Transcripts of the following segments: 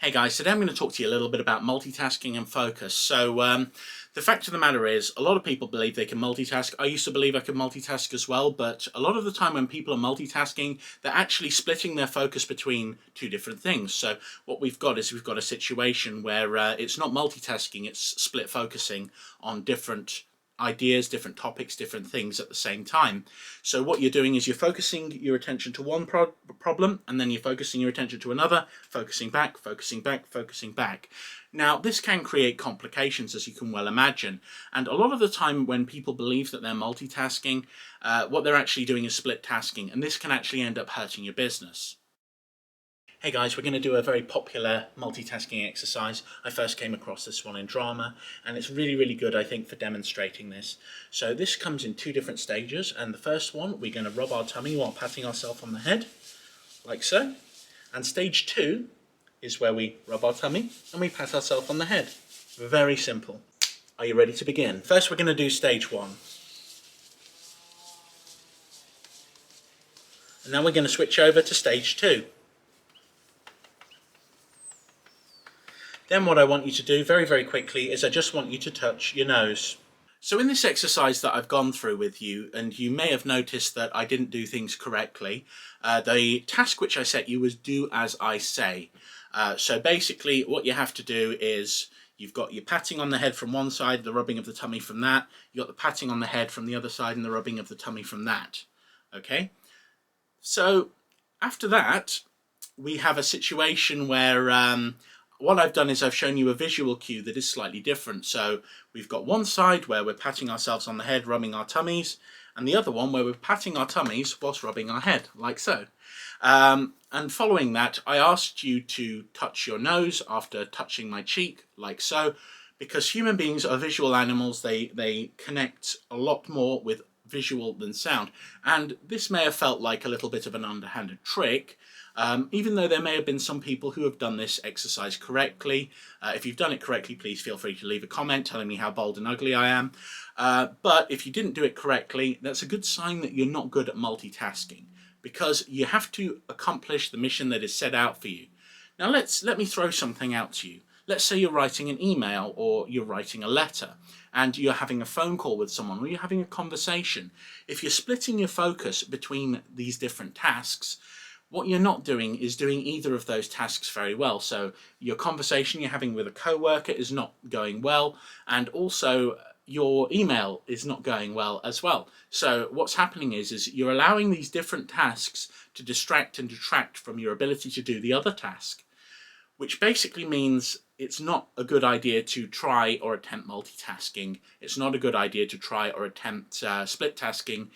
Hey guys, today I'm going to talk to you a little bit about multitasking and focus. So the fact of the matter is, a lot of people believe they can multitask. I used to believe I could multitask as well, but a lot of the time when people are multitasking, they're actually splitting their focus between two different things. So what we've got is a situation where it's not multitasking, it's split focusing on different ideas, different topics, different things at the same time. So what you're doing is you're focusing your attention to one problem, and then you're focusing your attention to another, focusing back, focusing back, focusing back. Now this can create complications, as you can well imagine, and a lot of the time when people believe that they're multitasking, what they're actually doing is split tasking, and this can actually end up hurting your business. Hey guys, we're going to do a very popular multitasking exercise. I first came across this one in drama, and it's really good, I think, for demonstrating this. So this comes in two different stages, and the first one, we're going to rub our tummy while patting ourselves on the head, like so. And stage two is where we rub our tummy and we pat ourselves on the head. Very simple. Are you ready to begin? First, we're going to do stage one. And now we're going to switch over to stage two. Then what I want you to do very quickly is I just want you to touch your nose. So in this exercise that I've gone through with you, and you may have noticed that I didn't do things correctly, the task which I set you was do as I say. So basically what you have to do is you've got your patting on the head from one side, the rubbing of the tummy from that. You've got the patting on the head from the other side and the rubbing of the tummy from that. Okay? So after that, we have a situation where what I've done is I've shown you a visual cue that is slightly different. So we've got one side where we're patting ourselves on the head, rubbing our tummies, and the other one where we're patting our tummies whilst rubbing our head, like so. And following that, I asked you to touch your nose after touching my cheek, like so, because human beings are visual animals. They connect a lot more with visual than sound. And this may have felt like a little bit of an underhanded trick, even though there may have been some people who have done this exercise correctly. If you've done it correctly, please feel free to leave a comment telling me how bold and ugly I am. But if you didn't do it correctly, that's a good sign that you're not good at multitasking, because you have to accomplish the mission that is set out for you. Now let me throw something out to you. Let's say you're writing an email or you're writing a letter and you're having a phone call with someone or you're having a conversation. If you're splitting your focus between these different tasks, what you're not doing is doing either of those tasks very well. So your conversation you're having with a coworker is not going well, and also your email is not going well as well. So what's happening is you're allowing these different tasks to distract and detract from your ability to do the other task, which basically means it's not a good idea to try or attempt multitasking. It's not a good idea to try or attempt split tasking.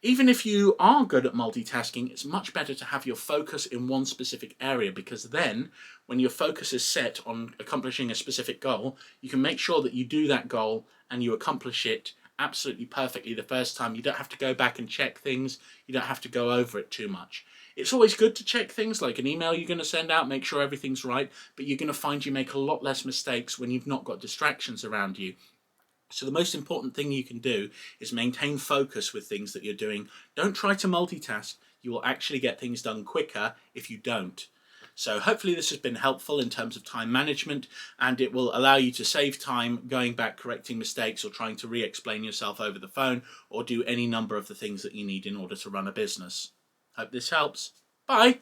Even if you are good at multitasking, it's much better to have your focus in one specific area, because then when your focus is set on accomplishing a specific goal, you can make sure that you do that goal and you accomplish it absolutely perfectly the first time. You don't have to go back and check things. You don't have to go over it too much. It's always good to check things like an email you're going to send out, make sure everything's right, but you're going to find you make a lot less mistakes when you've not got distractions around you. So the most important thing you can do is maintain focus with things that you're doing. Don't try to multitask. You will actually get things done quicker if you don't. So hopefully this has been helpful in terms of time management, and it will allow you to save time going back, correcting mistakes, or trying to re-explain yourself over the phone, or do any number of the things that you need in order to run a business. Hope this helps. Bye!